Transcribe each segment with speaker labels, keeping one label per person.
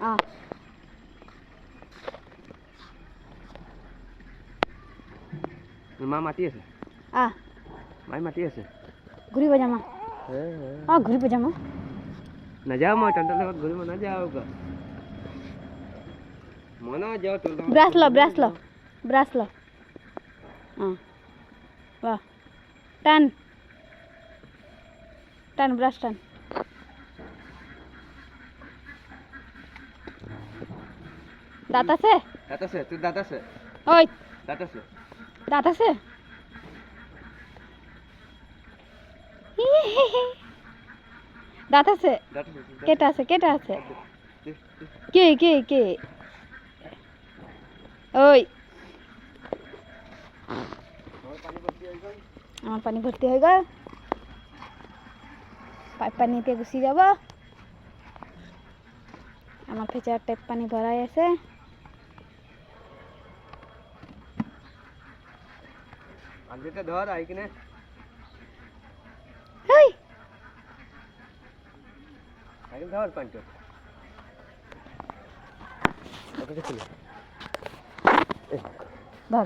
Speaker 1: Ah,
Speaker 2: মা মাতি আছে
Speaker 1: ah,
Speaker 2: মাই মাতি আছে
Speaker 1: ঘুরিব জামা ঘুরিব জামা
Speaker 2: নাযাওঁ মই তহঁতৰ লগত ঘূৰিব নাযাওঁ মই নাযাওঁ তোৰ লগত
Speaker 1: ব্রাশ ল বাহ টান টান ব্রাশ টান দাঁত আছে
Speaker 2: তোৰ দাঁত আছে
Speaker 1: ওই
Speaker 2: দাঁত আছে
Speaker 1: দাঁত আছে দাঁত আছে কেটা আছে কে ওই আমার পানি ভর্তি হয়ে গেল পাইপ পানিতে গুছি যাব আমার ফেচার টেপ পানি ভরাই আছে
Speaker 2: আলবিটা ধর আই কিনে
Speaker 1: হেই
Speaker 2: আই ধর পানিটা ওটা খুলে
Speaker 1: ধর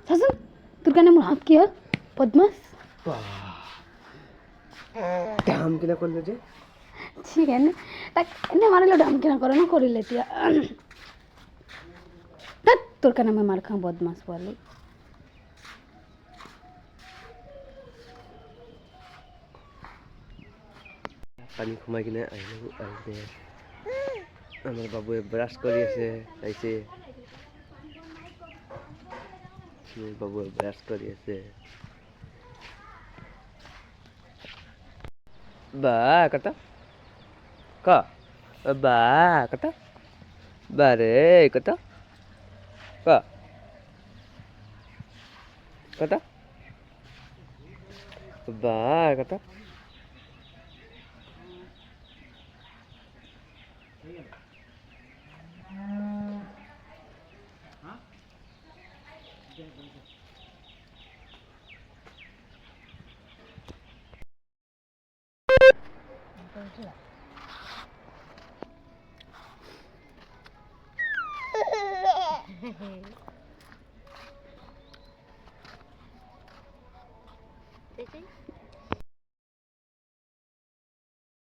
Speaker 1: শাসন তোর কানে মোর হাত কি হয় পদ্মাস
Speaker 2: দাম কিনা করলে যে
Speaker 1: ঠিক আছে তাক এনে মারিলে ডাম কিনা করে না করিলে তিয়া তোর কানে আমি মার খাম বদমাস বলে
Speaker 2: পানী সোমাই কিনে আহিলোঁ আহিছে আমাৰ বাবুৱে ব্ৰাছ কৰি আছে আহিছে বাবুৱে ব্ৰাছ কৰি আছে বা কত বা কত বারে কত কত বা কত